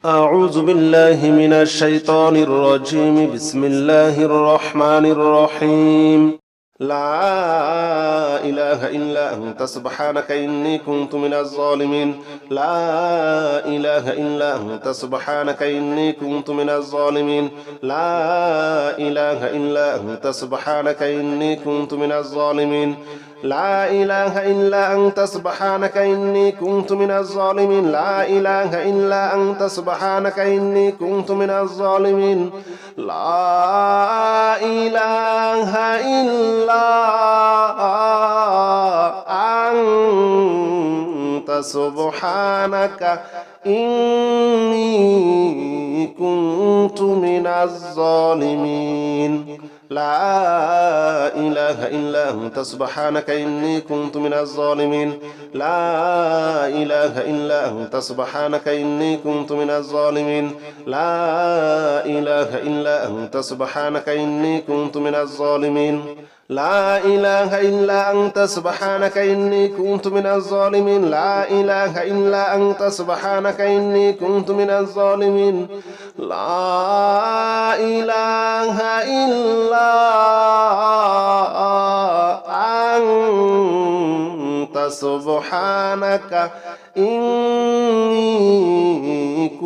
أعوذ بالله من الشيطان الرجيم. بسم الله الرحمن الرحيم. لا إله إلا أنت سبحانك إني كنت من الظالمين. لا إله إلا أنت سبحانك إني كنت من الظالمين. لا إله إلا أنت سبحانك إني كنت من الظالمين. لا إله إلا أنت سبحانك إني كنت من الظالمين. لا إله إلا أنت سبحانك إني كنت من الظالمين. لا إله إلا أنت سبحانك إني كنت من الظالمين. لا إله إلا أنت سبحانك إني كنت من الظالمين. لا إله إلا أنت سبحانك إني كنت من الظالمين. لا إله إلا أنت سبحانك إني كنت من الظالمين. لا إله إلا أنت سبحانك إني كنت من الظالمين. لا إله إلا أنت سبحانك إني كنت من الظالمين. لا إله إلا أنت سبحانك إني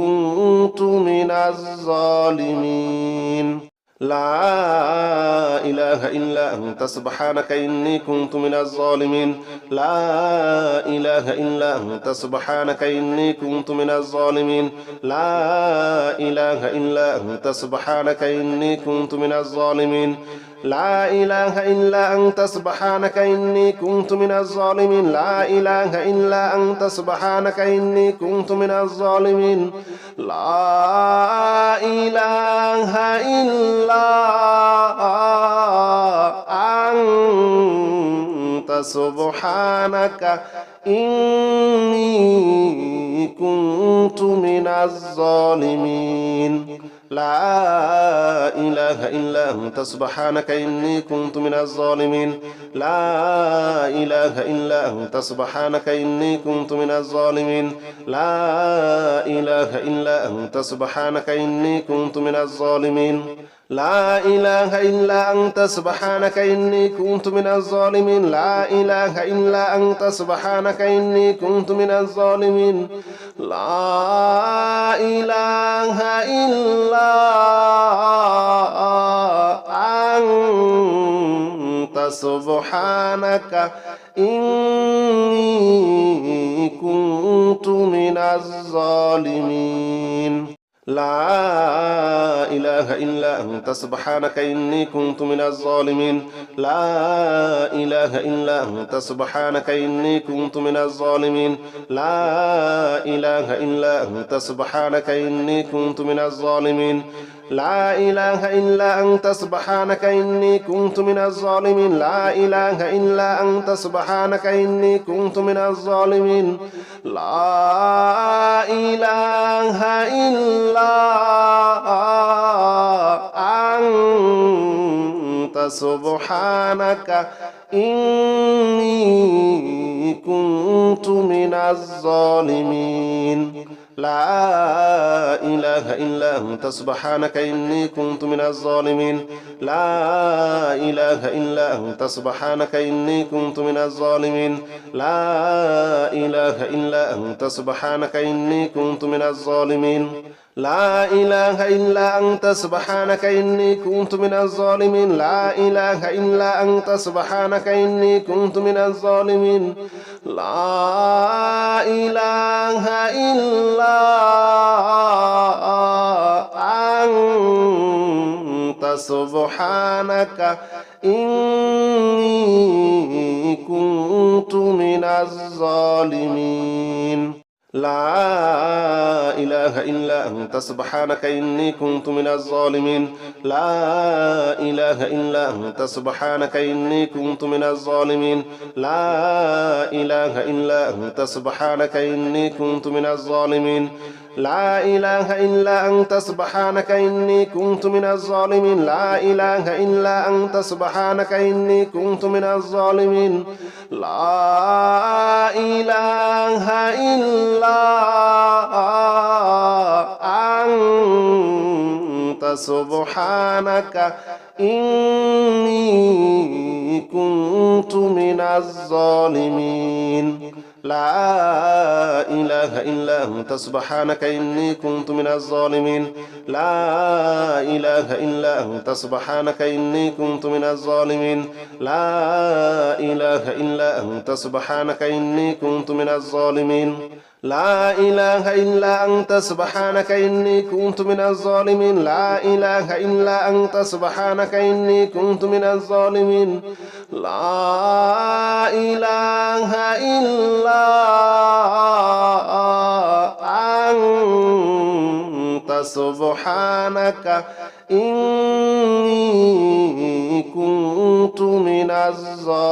كنت من الظالمين. لا إله إلا أنت سبحانك إني كنت من الظالمين. لا إله إلا أنت سبحانك إني كنت من الظالمين. لا إله إلا أنت سبحانك إني كنت من الظالمين. لا إله إلا أنت سبحانك إني كنت من الظالمين. لا إله إلا أنت سبحانك إني كنت من الظالمين. لا إله إلا أنت سبحانك إني كنت من الظالمين. لا إله إلا أنت سبحانك إني كنت من الظالمين. لا إله إلا أنت سبحانك إني كنت من الظالمين. لا إله إلا أنت سبحانك إني كنت من الظالمين. لا إله إلا أنت سبحانك إني كنت من الظالمين. لا إله إلا أنت سبحانك إني كنت من الظالمين. لا إله إلا أنت سبحانك إني كنت من الظالمين. لا إله إلا أنت سبحانك إني كنت من الظالمين. لا إله إلا أنت سبحانك إني كنت من الظالمين. لا إله إلا أنت سبحانك إني كنت من الظالمين. لا إله إلا أنت سبحانك إني كنت من الظالمين. لا إله إلا أنت سبحانك إني كنت من الظالمين. لا إله إلا أنت سبحانك إني كنت من الظالمين. لا إله إلا أنت سبحانك إني كنت من الظالمين. لا إله إلا أنت سبحانك إني كنت من الظالمين. لا إله إلا أنت سبحانك إني كنت من الظالمين. لا إله إلا أنت سبحانك إني كنت من الظالمين. لا إله إلا أنت سبحانك إني كنت من الظالمين. لا إله إلا أنت سبحانك إني كنت من الظالمين. لا إله إلا أنت سبحانك إني كنت من الظالمين. لا إله إلا أنت سبحانك إني كنت من الظالمين. لا إله إلا أنت سبحانك إني كنت من الظالمين. لا إله إلا أنت سبحانك إني كنت من الظالمين. لا إله إلا أنت سبحانك إني كنت من الظالمين. لا إله إلا أنت سبحانك إني كنت من الظالمين لا إله إلا أنت سبحانك إني كنت من الظالمين لا إله إلا أنت سبحانك إني كنت من الظالمين لا إله إلا أنت سبحانك إني كنت من الظالمين لا إله إلا أنت سبحانك إني كنت من الظالمين لا إله إلا أنت سبحانك إني كنت من الظالمين لا إله إلا أنت سبحانك إني كنت من الظالمين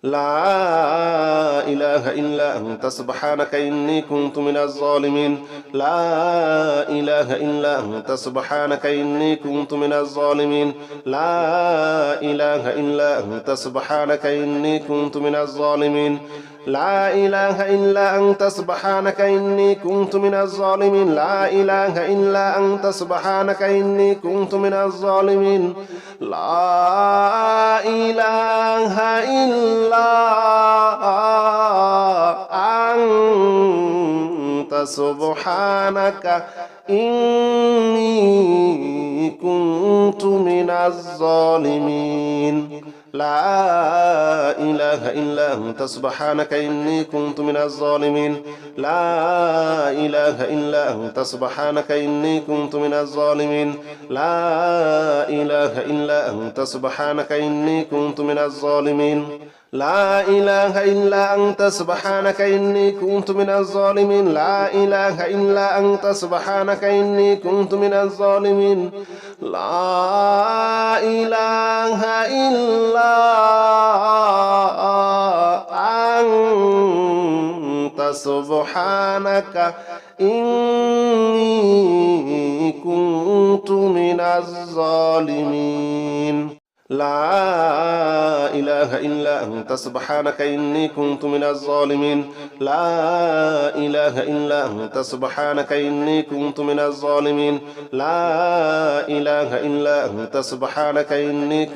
لا إله إلا أنت سبحانك إني كنت من الظالمين لا إله إلا أنت سبحانك إني كنت من الظالمين لا إله إلا أنت سبحانك إني كنت من الظالمين لا إله إلا أنت سبحانك إني كنت من الظالمين لا إله إلا أنت سبحانك إني كنت من الظالمين لا إله إلا أنت سبحانك إني كنت من الظالمين لا إله إلا أنت سبحانك إني كنت من الظالمين لا إله إلا أنت سبحانك إني كنت من الظالمين لا إله إلا أنت سبحانك إني كنت من الظالمين لا إله إلا أنت سبحانك إني كنت من الظالمين لا إله إلا أنت سبحانك إني كنت من الظالمين لا إله إلا أنت سبحانك إني كنت من الظالمين لا إله إلا أنت سبحانك إني كنت من الظالمين لا إله إلا أنت سبحانك إني كنت من الظالمين لا إله إلا أنت سبحانك إني كنت من الظالمين لا إله إلا أنت سبحانك إني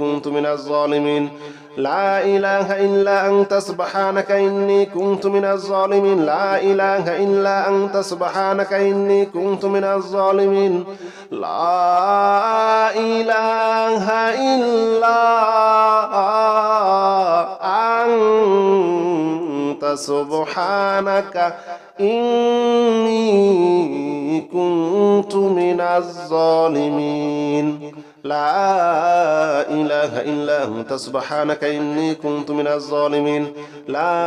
كنت من الظالمين لا إله إلا أنت سبحانك إني كنت من الظالمين لا إله إلا أنت سبحانك إني كنت من الظالمين لا إله إلا أنت سبحانك إني كنت من الظالمين لا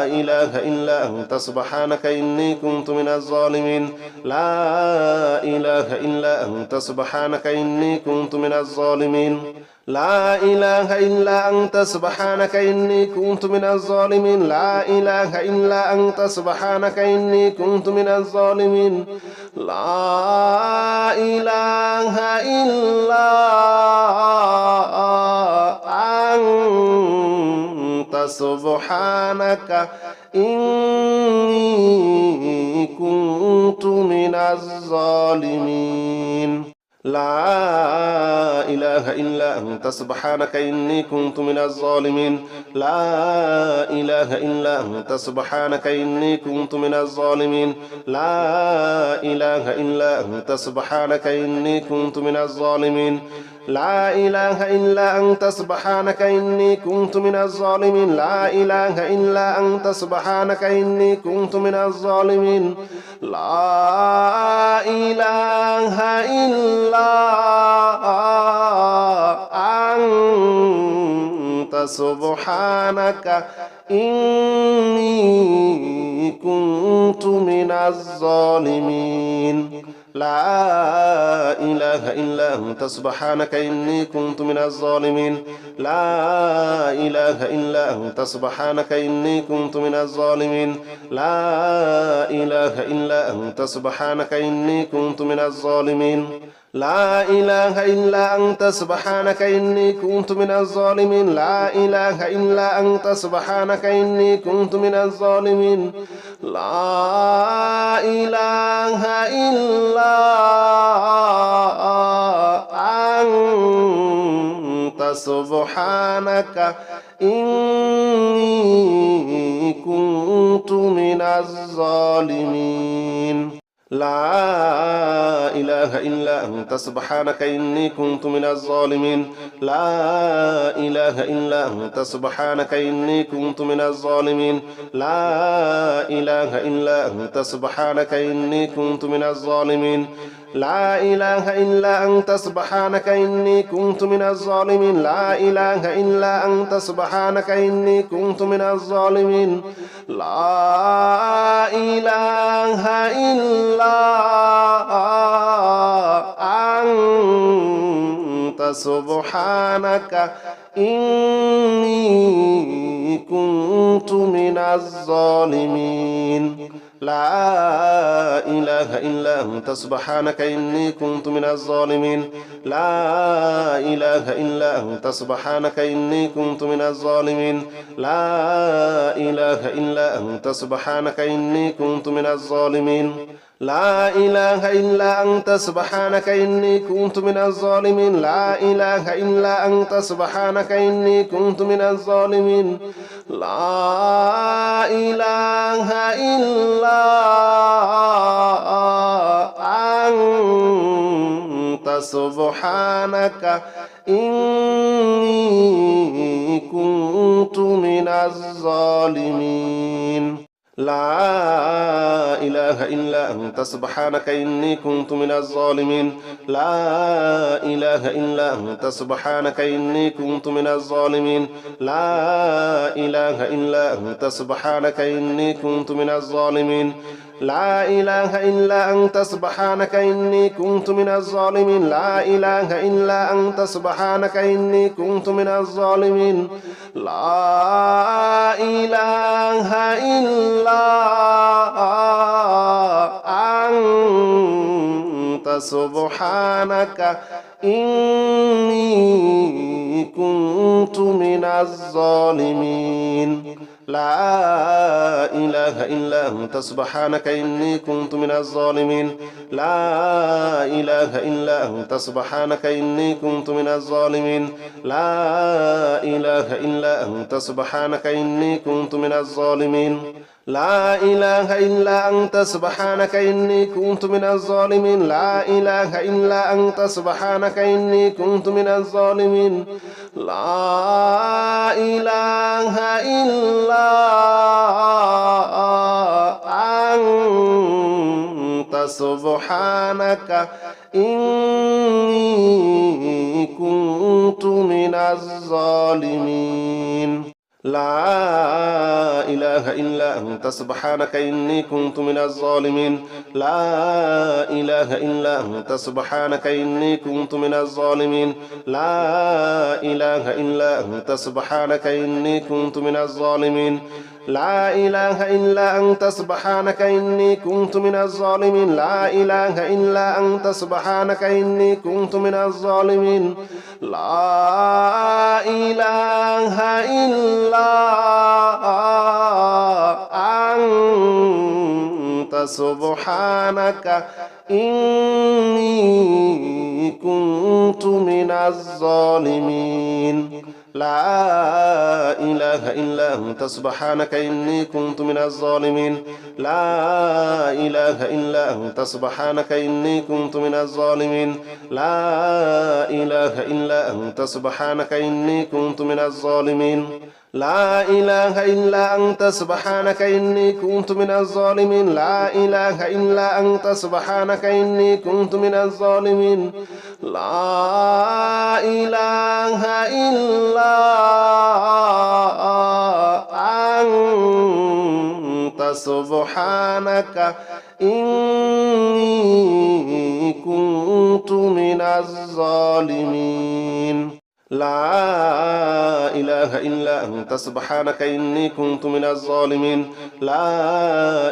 إله إلا أنت سبحانك إني كنت من الظالمين لا إله إلا أنت سبحانك إني كنت من الظالمين لا إله إلا أنت سبحانك إني كنت من الظالمين لا إله إلا أنت سبحانك إني كنت من الظالمين لا إله إلا أنت سبحانك إني كنت من الظالمين لا إله إلا أنت سبحانك إني كنت من الظالمين لا إله إلا أنت سبحانك إني كنت من الظالمين لا إله إلا أنت سبحانك إني كنت من الظالمين لا إله إلا أنت سبحانك إني كنت من الظالمين لا إله إلا أنت سبحانك إني كنت من الظالمين لا إله إلا أنت سبحانك إني كنت من الظالمين لا إله إلا أنت سبحانك إني كنت من الظالمين لا إله إلا أنت سبحانك إني كنت من الظالمين لا إله إلا أنت سبحانك إني كنت من الظالمين لا إله إلا أنت سبحانك إني كنت من الظالمين لا إله إلا أنت سبحانك إني كنت من الظالمين لا إله إلا أنت سبحانك إني كنت من الظالمين لا إله إلا أنت سبحانك إني كنت من الظالمين لا إله إلا أنت سبحانك إني كنت من الظالمين لا إله إلا أنت سبحانك إني كنت من الظالمين لا إله إلا أنت سبحانك إني كنت من الظالمين لا إله إلا أنت سبحانك إني كنت من الظالمين لا إله إلا أنت سبحانك إني كنت من الظالمين لا إله إلا أنت سبحانك إني كنت من الظالمين لا إله إلا أنت سبحانك إني كنت من الظالمين لا إله إلا أنت سبحانك إني كنت من الظالمين لا إله إلا أنت سبحانك إني كنت من الظالمين لا إله إلا أنت سبحانك إني كنت من الظالمين لا إله إلا أنت سبحانك إني كنت من الظالمين لا إله إلا أنت سبحانك إني كنت من الظالمين لا إله إلا أنت سبحانك إني كنت من الظالمين لا إله إلا أنت سبحانك إني كنت من الظالمين لا إله إلا أنت سبحانك إني كنت من الظالمين لا إله إلا أنت سبحانك إني كنت من الظالمين لا إله إلا أنت سبحانك إني كنت من الظالمين لا إله إلا أنت سبحانك إني كنت من الظالمين لا إله إلا أنت سبحانك إني كنت من الظالمين لا إله إلا أنت سبحانك إني كنت من الظالمين لا إله إلا أنت سبحانك إني كنت من الظالمين لا إله إلا أنت سبحانك إني كنت من الظالمين لا إله إلا أنت سبحانك إني كنت من الظالمين لا إله إلا أنت سبحانك إني كنت من الظالمين لا إله إلا أنت سبحانك إني كنت من الظالمين لا إله إلا أنت سبحانك إني كنت من الظالمين لا إله إلا أنت سبحانك إني كنت من الظالمين لا إله إلا أنت سبحانك إني كنت من الظالمين لا إله إلا أنت سبحانك إني كنت من الظالمين لا إله إلا أنت سبحانك إني كنت من الظالمين لا إله إلا أنت سبحانك إني كنت من الظالمين لا إله إلا أنت سبحانك إني كنت من الظالمين لا إله إلا أنت سبحانك إني كنت من الظالمين لا إله إلا أنت سبحانك إني كنت من الظالمين لا إله إلا أنت سبحانك إني كنت من الظالمين لا إله إلا أنت سبحانك إني كنت من الظالمين لا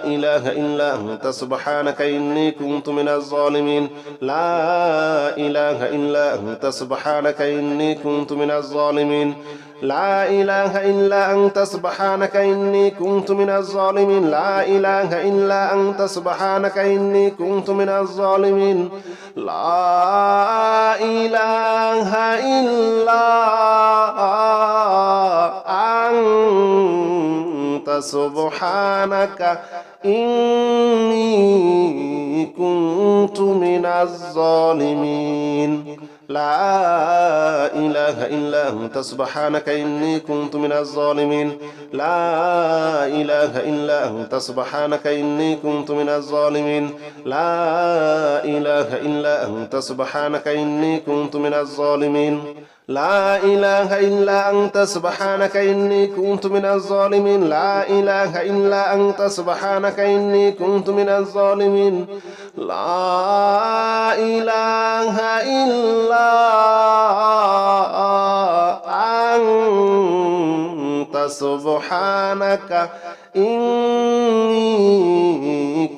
إله إلا أنت سبحانك إني كنت من الظالمين لا إله إلا أنت سبحانك إني كنت من الظالمين لا إله إلا أنت سبحانك إني كنت من الظالمين لا إله إلا أنت سبحانك إني كنت من الظالمين لا إله إلا أنت سبحانك إني كنت من الظالمين لا إله إلا أنت سبحانك إني كنت من الظالمين لا إله إلا أنت سبحانك إني كنت من الظالمين لا إله إلا أنت سبحانك إني كنت من الظالمين لا إله إلا أنت سبحانك إني كنت من الظالمين لا إله إلا أنت سبحانك إني كنت من الظالمين لا إله إلا أنت سبحانك إني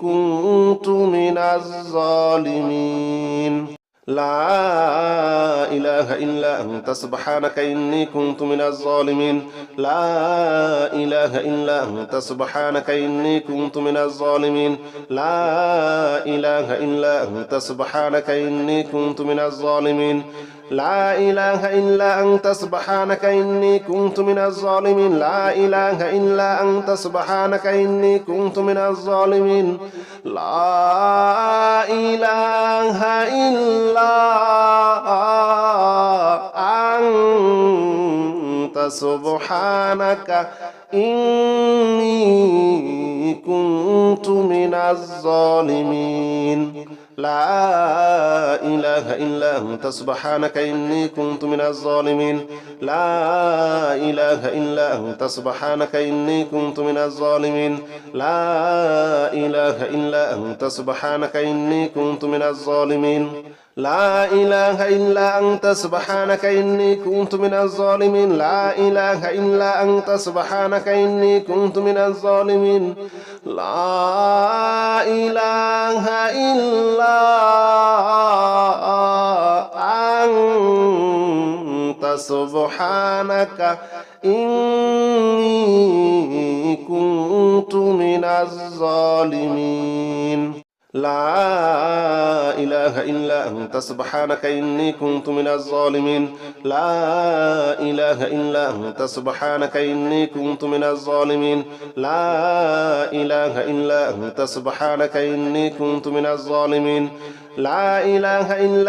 كنت من الظالمين لا إله إلا أنت سبحانك إني كنت من الظالمين لا إله إلا أنت سبحانك إني كنت من الظالمين لا إله إلا أنت سبحانك إني كنت من الظالمين لا إله إلا أنت سبحانك إني كنت من الظالمين لا إله إلا أنت سبحانك إني كنت من الظالمين لا إله إلا أنت سبحانك إني كنت من الظالمين لا إله إلا أنت سبحانك إني كنت من الظالمين لا إله إلا أنت سبحانك إني كنت من الظالمين لا إله إلا أنت سبحانك إني كنت من الظالمين لا إله إلا أنت سبحانك إني كنت من الظالمين لا إله إلا أنت سبحانك إني كنت من الظالمين لا إله إلا أنت سبحانك إني كنت من الظالمين لا إله إلا أنت سبحانك إني كنت من الظالمين لا إله إلا أنت سبحانك إني كنت من الظالمين لا إله إلا أنت سبحانك إني كنت من الظالمين لا إله إلا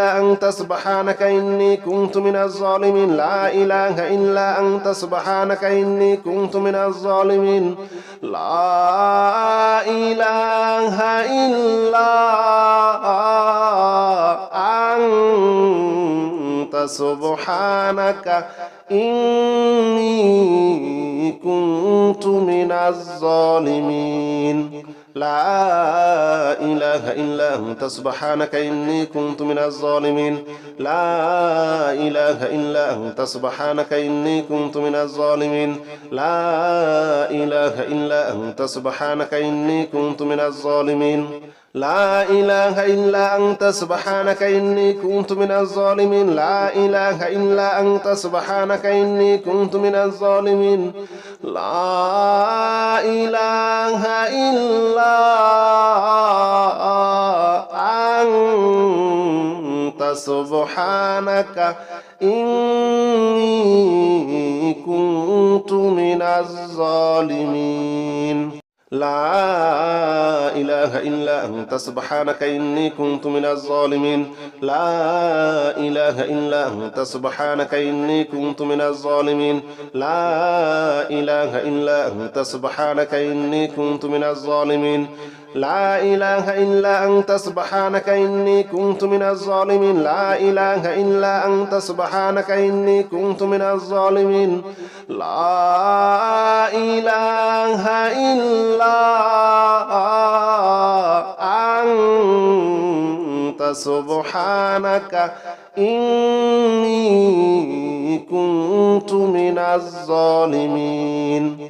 أنت سبحانك إني كنت من الظالمين لا إله إلا أنت سبحانك إني كنت من الظالمين لا إله إلا أنت سبحانك إني كنت من الظالمين لا إله إلا أنت سبحانك إني كنت من الظالمين لا إله إلا أنت سبحانك إني كنت من الظالمين لا إله إلا أنت سبحانك إني كنت من الظالمين لا إله إلا أنت سبحانك إني كنت من الظالمين لا إله إلا أنت سبحانك إني كنت من الظالمين لا إله إلا أنت سبحانك إني كنت من الظالمين لا إله إلا أنت سبحانك إني كنت من الظالمين لا إله إلا أنت سبحانك إني كنت من الظالمين لا إله إلا أنت سبحانك إني كنت من الظالمين لا إله إلا أنت سبحانك إني كنت من الظالمين لا إله إلا أنت سبحانك إني كنت من الظالمين لا إله إلا أنت سبحانك إني كنت من الظالمين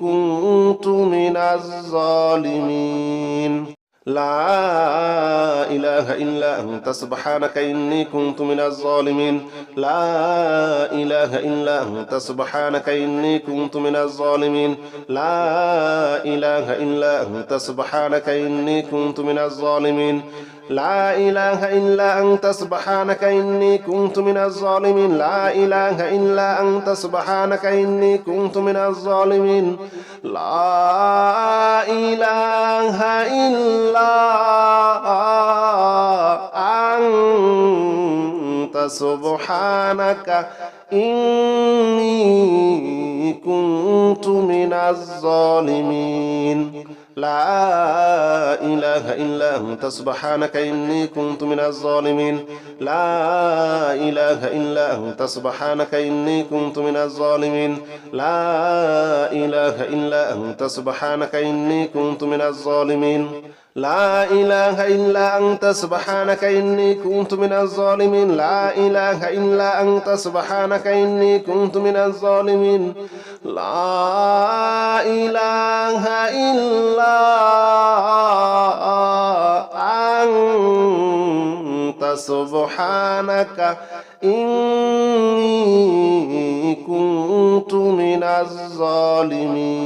كنت من الظالمين لا إله إلا أنت سبحانك إني كنت من الظالمين لا إله إلا أنت سبحانك إني كنت من الظالمين لا إله إلا أنت سبحانك إني كنت من الظالمين لا إله إلا أنت سبحانك إني كنت من الظالمين لا إله إلا أنت سبحانك إني كنت من الظالمين لا إله إلا أنت سبحانك إني كنت من الظالمين لا إله إلا أنت سبحانك إني كنت من الظالمين لا إله إلا أنت سبحانك إني كنت من الظالمين لا إله إلا أنت سبحانك إني كنت من الظالمين لا إله إلا أنت سبحانك إني كنت من الظالمين لا إله إلا أنت سبحانك إني كنت من الظالمين لا إله إلا أنت سبحانك إني كنت من الظالمين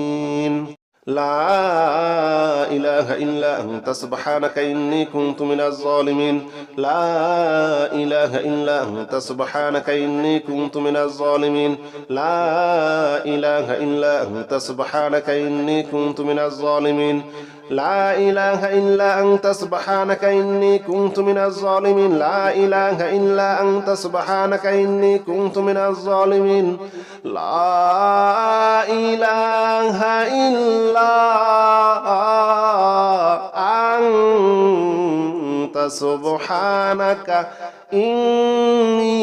لا إله إلا أنت سبحانك إني كنت من الظالمين لا إله إلا أنت سبحانك إني كنت من الظالمين لا إله إلا أنت سبحانك إني كنت من الظالمين لا إله إلا أنت سبحانك إني كنت من الظالمين لا إله إلا أنت سبحانك إني كنت من الظالمين لا إله إلا أنت سبحانك إني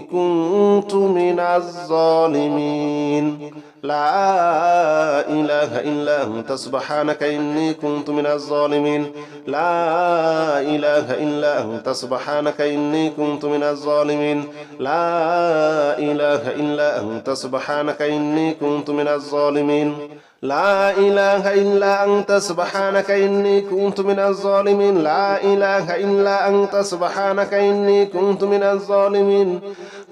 كنت من الظالمين لا إله إلا أنت سبحانك إني كنت من الظالمين لا إله إلا أنت سبحانك إني كنت من الظالمين لا إله إلا أنت سبحانك إني كنت من الظالمين لا إله إلا أنت سبحانك إني كنت من الظالمين لا إله إلا أنت سبحانك إني كنت من الظالمين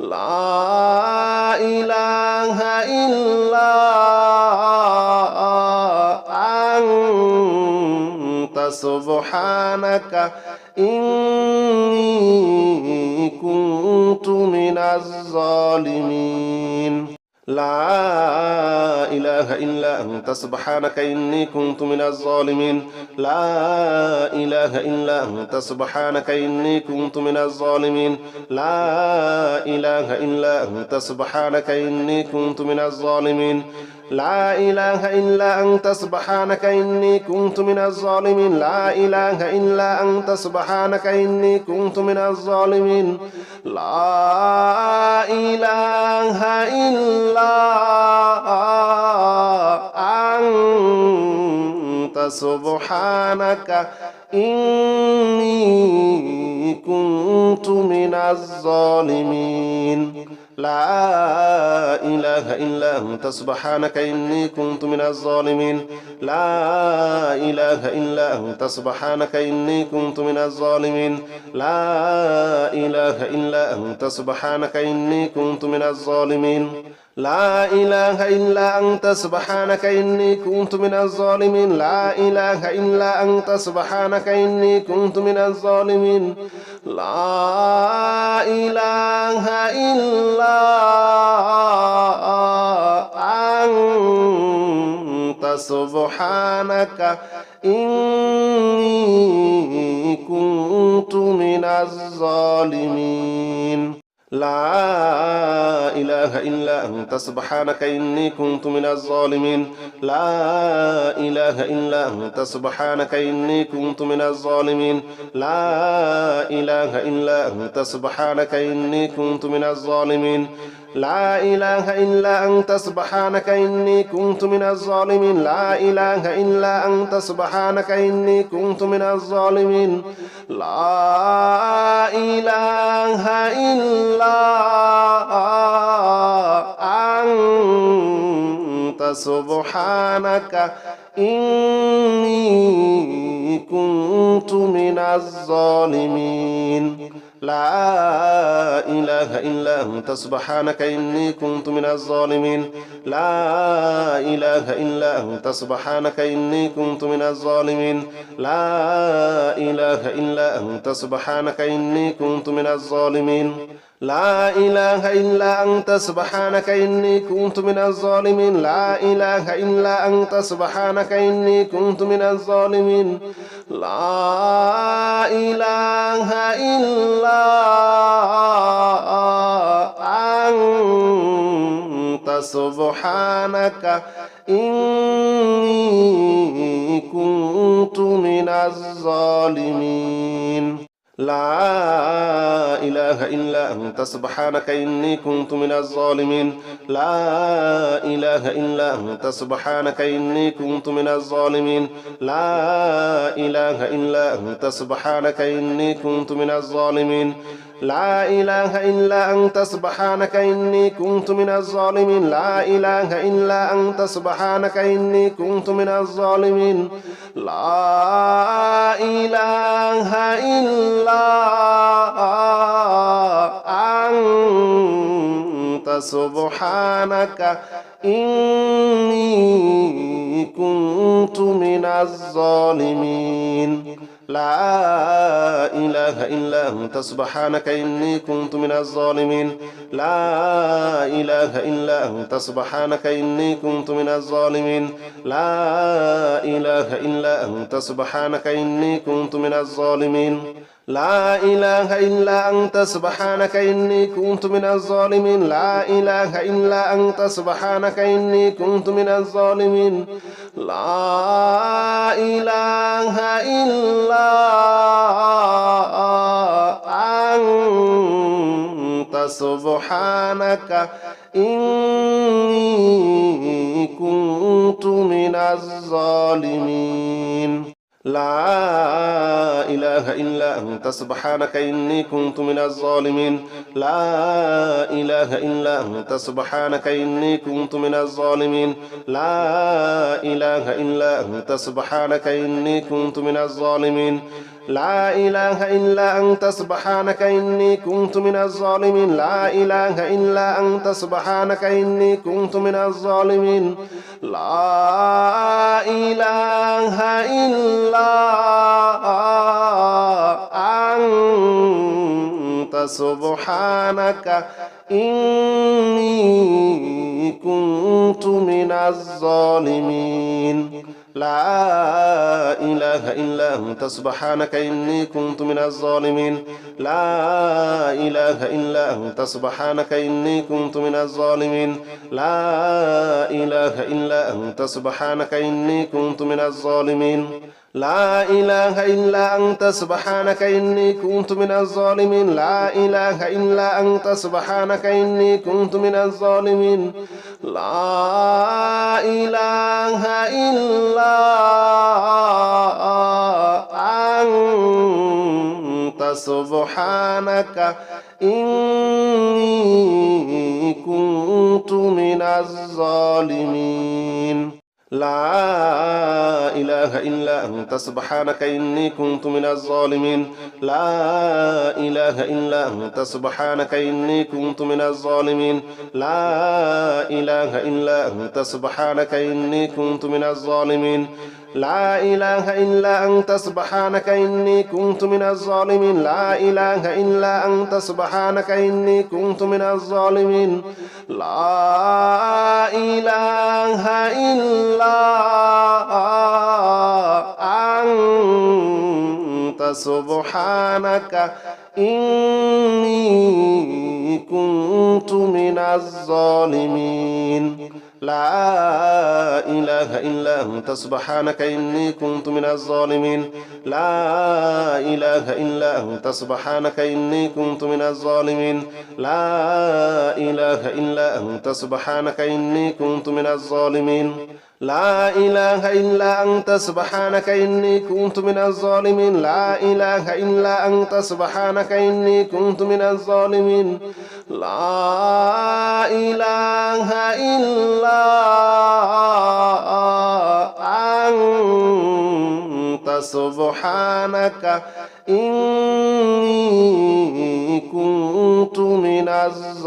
لا إله إلا أنت سبحانك إني كنت من الظالمين لا إله إلا أنت سبحانك إني كنت من الظالمين لا إله إلا أنت سبحانك إني كنت من الظالمين لا إله إلا أنت سبحانك إني كنت من الظالمين لا إله إلا أنت سبحانك إني كنت من الظالمين لا إله إلا أنت سبحانك إني كنت من الظالمين لا إله إلا أنت سبحانك إني كنت من الظالمين لا إله إلا أنت سبحانك إني كنت من الظالمين لا إله إلا أنت سبحانك إني كنت من الظالمين لا إله إلا أنت سبحانك إني كنت من الظالمين لا إله إلا أنت سبحانك إني كنت من الظالمين لا إله إلا أنت سبحانك إني كنت من الظالمين لا إله إلا أنت سبحانك إني كنت من الظالمين لا إله إلا أنت سبحانك إني كنت من الظالمين لا إله إلا أنت سبحانك إني كنت من الظالمين لا إله إلا أنت سبحانك إني كنت من الظالمين لا إله إلا أنت سبحانك إني كنت من الظالمين لا إله إلا أنت سبحانك إني كنت من الظالمين لا إله إلا أنت سبحانك إني كنت من الظالمين لا إله إلا أنت سبحانك إني كنت من الظالمين لا إله إلا أنت سبحانك إني كنت من الظالمين لا إله إلا أنت سبحانك إني كنت من الظالمين لا إله إلا أنت سبحانك إني كنت من الظالمين لا إله إلا أنت سبحانك إني كنت من الظالمين لا إله إلا أنت سبحانك إني كنت من الظالمين لا إله إلا أنت سبحانك إني كنت من الظالمين لا إله إلا أنت سبحانك إني كنت من الظالمين لا إله إلا أنت سبحانك إني كنت من الظالمين لا إله إلا أنت سبحانك إني كنت من الظالمين لا إله إلا أنت سبحانك إني كنت من الظالمين لا إله إلا أنت سبحانك إني كنت من الظالمين لا إله إلا أنت سبحانك إني كنت من الظالمين لا إله إلا أنت سبحانك إني كنت من الظالمين لا إله إلا أنت سبحانك إني كنت من الظالمين لا إله إلا أنت سبحانك إني كنت من الظالمين لا إله إلا أنت سبحانك إني كنت من الظالمين لا إله إلا أنت سبحانك إني كنت من الظالمين لا إله إلا أنت سبحانك إني كنت من الظالمين لا إله إلا أنت سبحانك إني كنت من الظالمين لا إله إلا أنت سبحانك إني كنت من الظالمين لا إله إلا أنت سبحانك إني كنت من الظالمين لا إله إلا أنت سبحانك إني كنت من الظالمين لا إله إلا أنت سبحانك إني كنت من الظالمين لا إله إلا أنت سبحانك إني كنت من الظالمين لا إله إلا أنت سبحانك إني كنت من الظالمين لا إله إلا أنت سبحانك إني كنت من الظالمين لا إله إلا أنت سبحانك إني كنت من الظالمين لا إله إلا أنت سبحانك إني كنت من الظالمين لا إله إلا أنت سبحانك إني كنت من الظالمين لا إله إلا أنت سبحانك إني كنت من الظالمين لا إله إلا أنت سبحانك إني كنت من الظالمين لا إله إلا أنت سبحانك إني كنت من الظالمين لا إله إلا أنت سبحانك إني كنت من الظالمين لا إله إلا أنت سبحانك إني كنت من الظالمين لا إله إلا أنت سبحانك إني كنت من الظالمين لا إله إلا أنت سبحانك إني كنت من الظالمين لا إله إلا أنت سبحانك إني كنت من الظالمين لا إله إلا أنت سبحانك إني كنت من الظالمين لا إله إلا أنت سبحانك إني كنت من الظالمين لا إله إلا أنت سبحانك إني كنت من الظالمين لا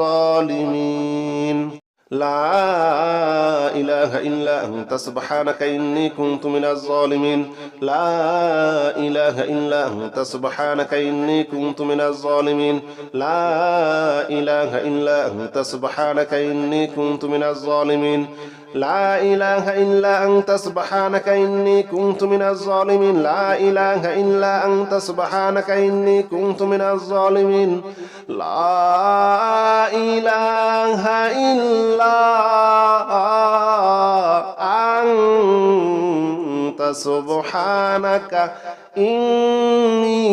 إله إلا أنت سبحانك إني كنت من الظالمين لا إله إلا أنت سبحانك إني كنت من الظالمين لا إله إلا أنت سبحانك إني كنت من الظالمين لا إله إلا أنت سبحانك إني كنت من الظالمين لا إله إلا أنت سبحانك إني كنت من الظالمين لا إله إلا أنت سبحانك إني كنت من الظالمين لا إله إلا أنت سبحانك إني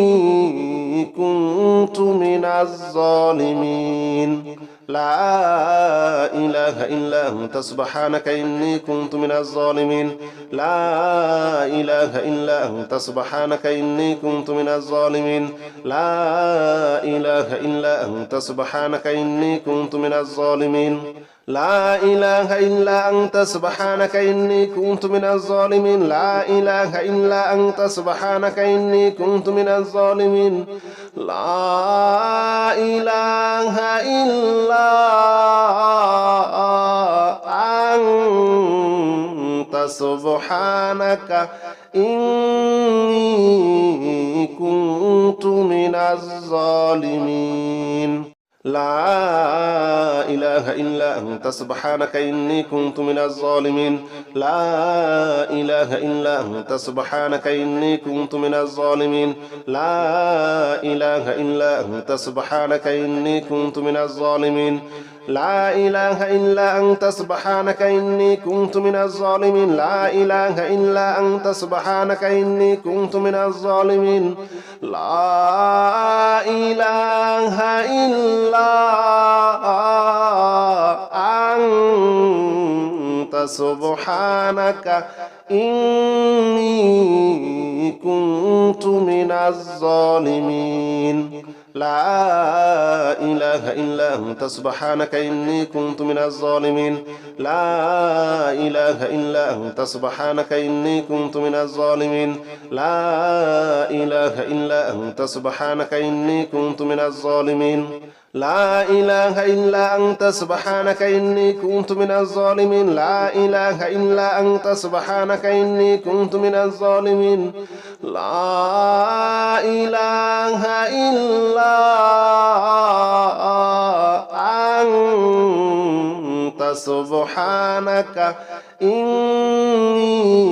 كنت من الظالمين لا إله إلا أنت سبحانك إني كنت من الظالمين لا إله إلا أنت سبحانك إني كنت من الظالمين لا إله إلا أنت سبحانك إني كنت من الظالمين لا إله إلا أنت سبحانك إني كنت من الظالمين لا إله إلا أنت سبحانك إني كنت من الظالمين لا إله إلا أنت سبحانك إني كنت من الظالمين لا إله إلا أنت سبحانك إني كنت من الظالمين لا إله إلا أنت سبحانك إني كنت من الظالمين لا إله إلا أنت سبحانك إني كنت من الظالمين لا إله إلا أنت سبحانك إني كنت من الظالمين لا إله إلا أنت سبحانك إني كنت من الظالمين لا إله إلا أنت سبحانك إني كنت من الظالمين لا إله إلا أنت سبحانك إني كنت من الظالمين لا إله إلا أنت سبحانك إني كنت من الظالمين لا إله إلا أنت سبحانك إني كنت من الظالمين لا إله إلا أنت سبحانك إني كنت من الظالمين لا إله إلا أنت سبحانك إني كنت من الظالمين لا إله إلا أنت سبحانك إني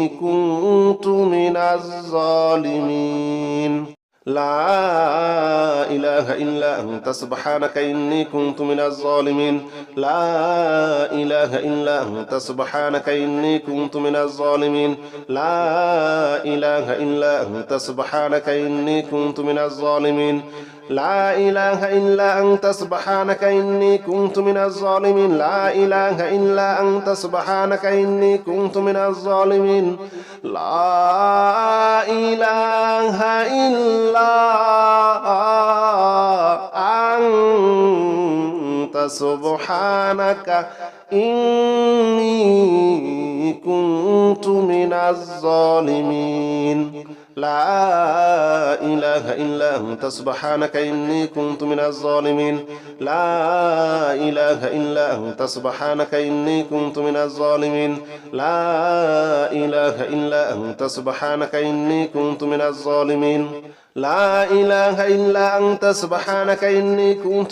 كنت من الظالمين لا إله إلا أنت سبحانك إني كنت من الظالمين لا إله إلا أنت سبحانك إني كنت من الظالمين لا إله إلا أنت سبحانك إني كنت من الظالمين لا إله إلا أنت سبحانك إني كنت من الظالمين لا إله إلا أنت سبحانك إني كنت من الظالمين لا إله إلا أنت سبحانك إني كنت من الظالمين لا إله إلا أنت سبحانك إني كنت من الظالمين لا إله إلا أنت سبحانك إني كنت من الظالمين لا إله إلا أنت سبحانك إني كنت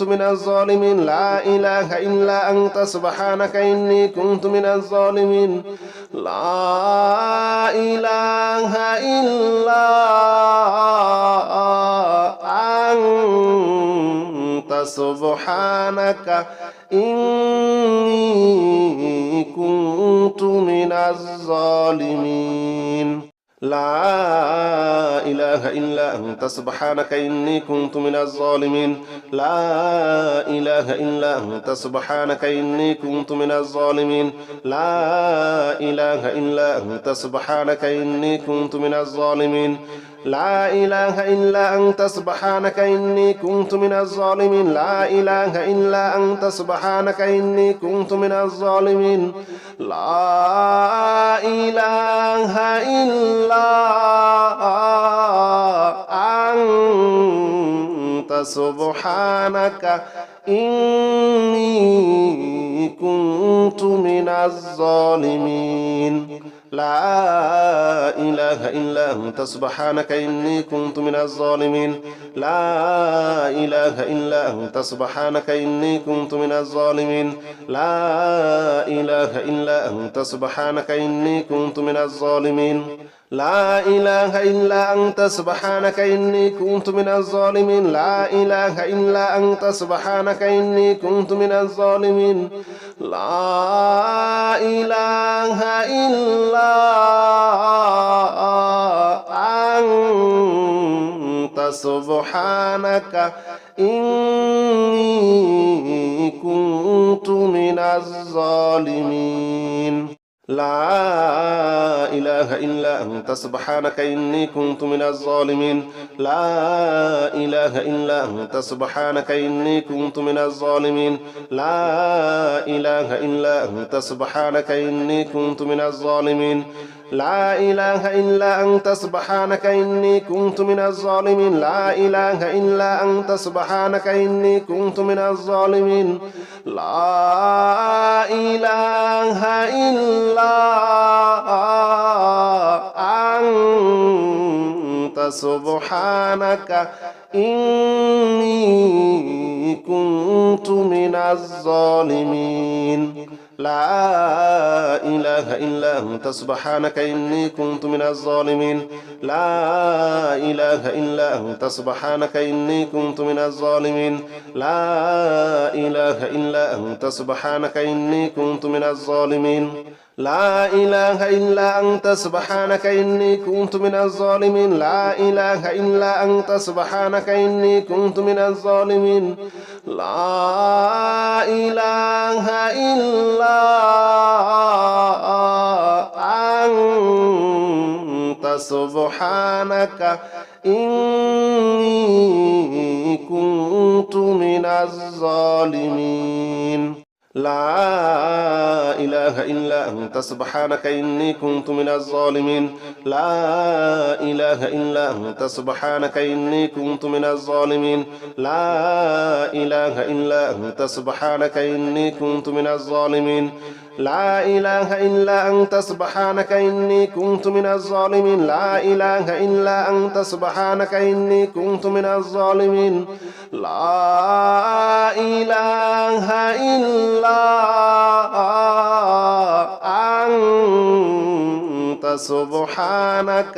من الظالمين لا إله إلا أنت سبحانك إني كنت من الظالمين لا إله إلا أنت سبحانك إني كنت من الظالمين لا إله إلا أنت سبحانك إني كنت من الظالمين لا إله إلا أنت سبحانك إني كنت من الظالمين لا إله إلا أنت سبحانك إني كنت من الظالمين لا إله إلا أنت سبحانك إني كنت من الظالمين لا إله إلا أنت سبحانك إني كنت من الظالمين لا إله إلا أنت سبحانك إني كنت من الظالمين لا إله إلا أنت سبحانك إني كنت من الظالمين لا إله إلا أنت سبحانك إني كنت من الظالمين لا إله إلا أنت سبحانك إني كنت من الظالمين لا إله إلا أنت سبحانك إني كنت من الظالمين لا إله إلا أنت سبحانك إني كنت من الظالمين لا إله إلا أنت سبحانك إني كنت من الظالمين لا إله إلا أنت سبحانك إني كنت من الظالمين لا إله إلا أنت سبحانك إني كنت من الظالمين لا إله إلا أنت سبحانك إني كنت من الظالمين لا إله إلا أنت سبحانك إني كنت من الظالمين لا إله إلا أنت سبحانك إني كنت من الظالمين لا إله إلا أنت سبحانك إني كنت من الظالمين لا إله إلا أنت سبحانك إني كنت من الظالمين لا إله إلا أنت سبحانك إني كنت من الظالمين لا إله إلا أنت سبحانك إني كنت من الظالمين لا إله إلا أنت سبحانك إني كنت من الظالمين لا إله إلا أنت سبحانك إني كنت من الظالمين لا إله إلا أنت سبحانك إني كنت من الظالمين لا إله إلا أنت سبحانك إني كنت من الظالمين لا إله إلا أنت سبحانك إني كنت من الظالمين لا إله إلا أنت سبحانك إني كنت من الظالمين لا إله إلا أنت سبحانك إني كنت من الظالمين لا إله إلا أنت سبحانك إني كنت من الظالمين لا إله إلا أنت سبحانك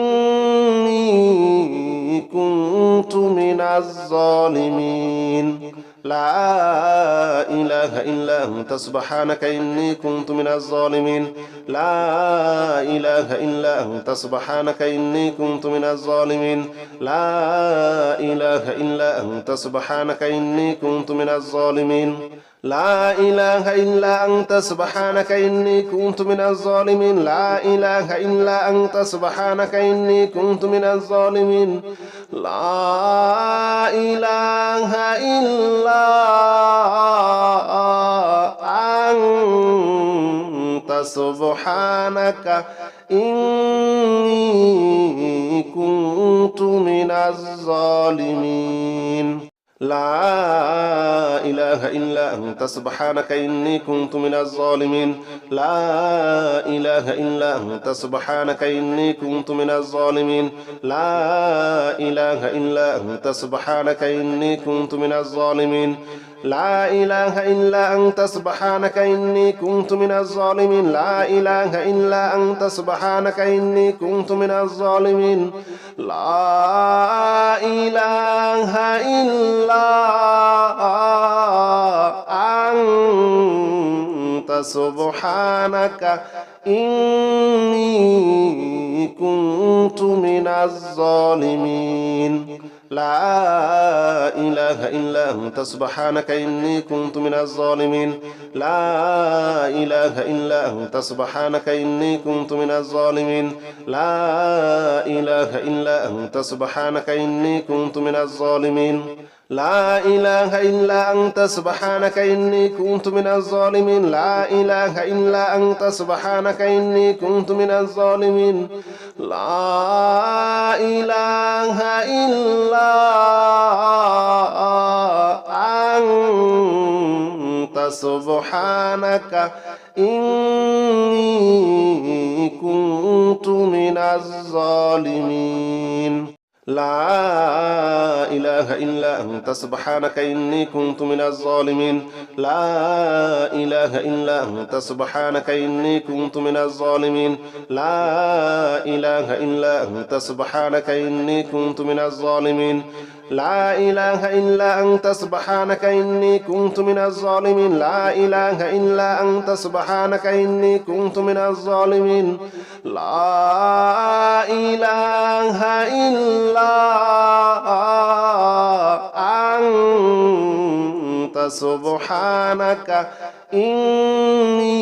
إني كنت من الظالمين لا إله إلا أنت سبحانك إني كنت من الظالمين لا إله إلا أنت سبحانك إني كنت من الظالمين لا إله إلا أنت سبحانك إني كنت من الظالمين لا إله إلا أنت سبحانك إني كنت من الظالمين لا إله إلا أنت سبحانك إني كنت من الظالمين لا إله إلا أنت سبحانك إني كنت من الظالمين لا إله إلا أنت سبحانك إني كنت من الظالمين لا إله إلا أنت سبحانك إني كنت من الظالمين لا إله إلا أنت سبحانك إني كنت من الظالمين لا إله إلا أنت سبحانك إني كنت من الظالمين لا إله إلا أنت سبحانك إني كنت من الظالمين لا إله إلا أنت سبحانك إني كنت من الظالمين لا إله إلا أنت سبحانك إني كنت من الظالمين لا إله إلا أنت سبحانك إني كنت من الظالمين لا إله إلا أنت سبحانك إني كنت من الظالمين لا إله إلا أنت سبحانك إني كنت من الظالمين لا إله إلا أنت سبحانك إني كنت من الظالمين لا إله إلا أنت سبحانك إني كنت من الظالمين لا إله إلا أنت سبحانك إني كنت من الظالمين لا إله إلا أنت سبحانك إني كنت من الظالمين لا إله إلا أنت سبحانك إني كنت من الظالمين لا إله إلا أنت سبحانك إني كنت من الظالمين لا إله إلا أنت سبحانك إني كنت من الظالمين لا إله إلا أنت سبحانك إني كنت من الظالمين لا إله إلا أنت سبحانك إني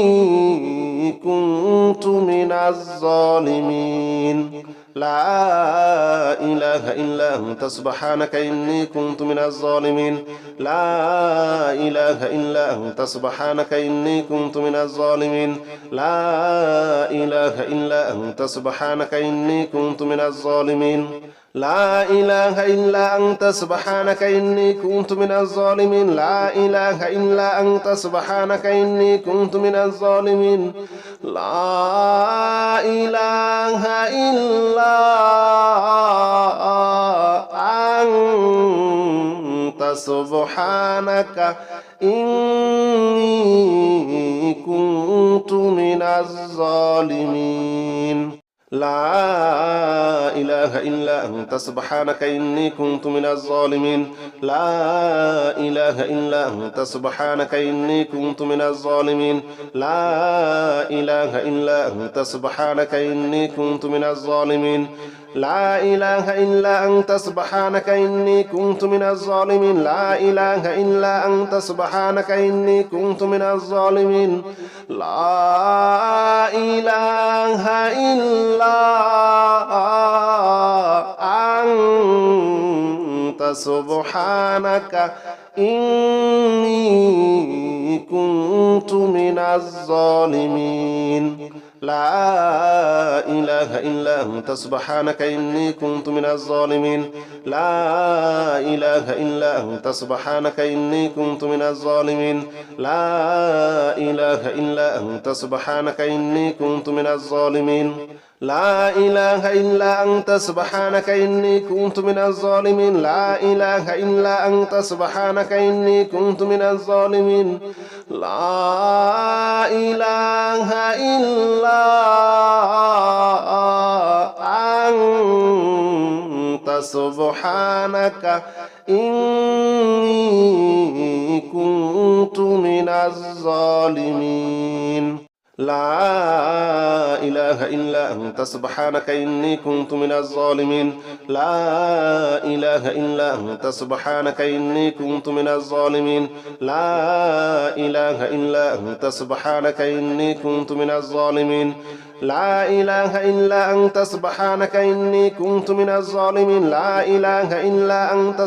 كنت من الظالمين لا إله إلا أنت سبحانك إني كنت من الظالمين لا إله إلا أنت سبحانك إني كنت من الظالمين لا إله إلا أنت سبحانك إني كنت من الظالمين لا إله إلا أنت سبحانك إني كنت من الظالمين لا إله إلا أنت سبحانك إني كنت من الظالمين لا إله إلا أنت سبحانك إني كنت من الظالمين لا إله إلا أنت سبحانك إني كنت من الظالمين لا إله إلا أنت سبحانك إني كنت من الظالمين لا إله إلا أنت سبحانك إني كنت من الظالمين لا إله إلا أنت سبحانك إني كنت من الظالمين لا إله إلا أنت سبحانك إني كنت من الظالمين لا إله إلا أنت سبحانك إني كنت من الظالمين لا إله إلا أنت سبحانك إني كنت من الظالمين لا إله إلا أنت سبحانك إني كنت من الظالمين لا إله إلا أنت سبحانك إني كنت من الظالمين لا إله إلا أنت سبحانك إني كنت من الظالمين لا إله إلا أنت سبحانك إني كنت من الظالمين لا إله إلا أنت سبحانك إني كنت من الظالمين لا إله إلا أنت سبحانك إني كنت من الظالمين لا إله إلا أنت سبحانك إني كنت من الظالمين لا إله إلا أنت سبحانك إني كنت من الظالمين لا إله إلا أنت سبحانك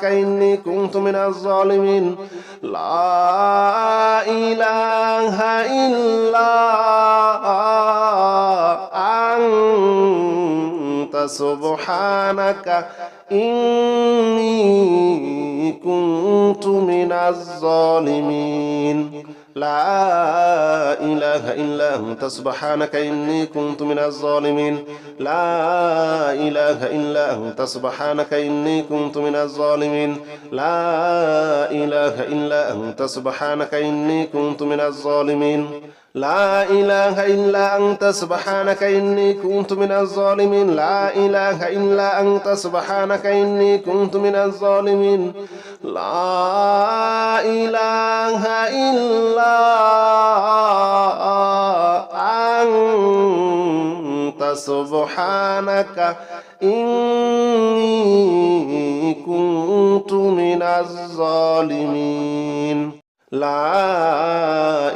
إني كنت من الظالمين لا إله إلا أنت سبحانك إني كنت من الظالمين لا إله إلا أنت سبحانك إني كنت من الظالمين لا إله إلا أنت سبحانك إني كنت من الظالمين لا إله إلا أنت سبحانك إني كنت من الظالمين لا إله إلا أنت سبحانك إني كنت من الظالمين لا إله إلا أنت سبحانك إني كنت من الظالمين لا إله إلا أنت سبحانك إني كنت من الظالمين لا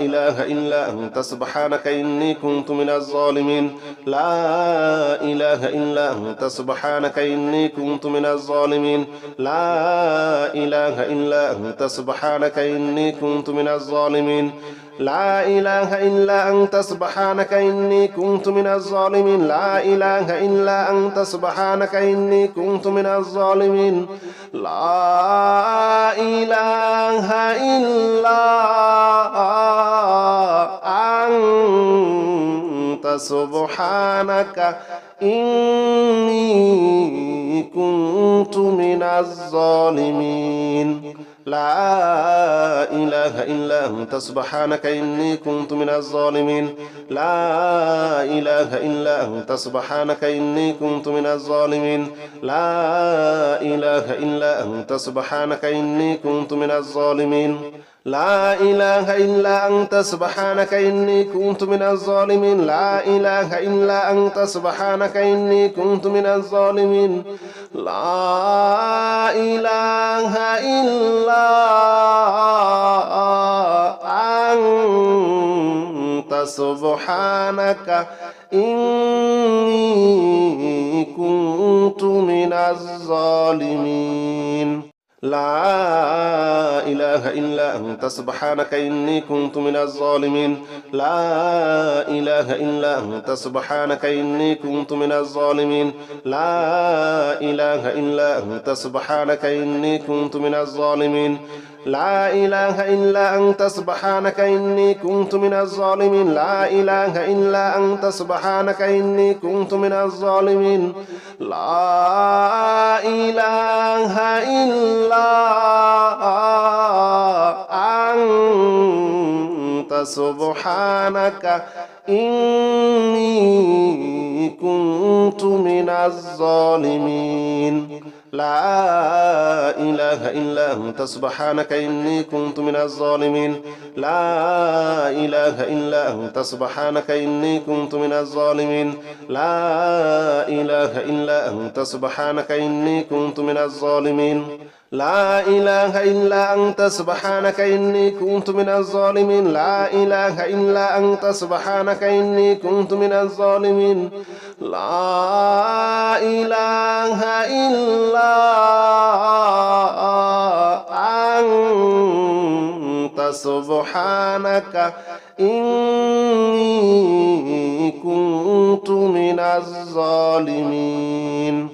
إله إلا أنت سبحانك إني كنت من الظالمين لا إله إلا أنت سبحانك إني كنت من الظالمين لا إله إلا أنت سبحانك إني كنت من الظالمين لا إله إلا أنت سبحانك إني كنت من الظالمين لا إله إلا أنت سبحانك إني كنت من الظالمين لا إله إلا أنت سبحانك إني كنت من الظالمين لا إله إلا أنت سبحانك إني كنت من الظالمين لا إله إلا أنت سبحانك إني كنت من الظالمين لا إله إلا أنت سبحانك إني كنت من الظالمين لا إله إلا أنت سبحانك إني كنت من الظالمين لا إله إلا أنت سبحانك إني كنت من الظالمين لا إله إلا أنت سبحانك إني كنت من الظالمين لا إله إلا أنت سبحانك إني كنت من الظالمين لا إله إلا أنت سبحانك إني كنت من الظالمين لا إله إلا أنت سبحانك إني كنت من الظالمين لا إله إلا أنت سبحانك إني كنت من الظالمين لا إله إلا أنت سبحانك إني كنت من الظالمين لا إله إلا أنت سبحانك إني كنت من الظالمين لا إله إلا أنت سبحانك إني كنت من الظالمين لا إله إلا أنت سبحانك إني كنت من الظالمين لا إله إلا أنت سبحانك إني كنت من الظالمين لا إله إلا أنت سبحانك إني كنت من الظالمين لا إله إلا أنت سبحانك إني كنت من الظالمين لا إله إلا أنت سبحانك إني كنت من الظالمين لا إله إلا أنت سبحانك إني كنت من الظالمين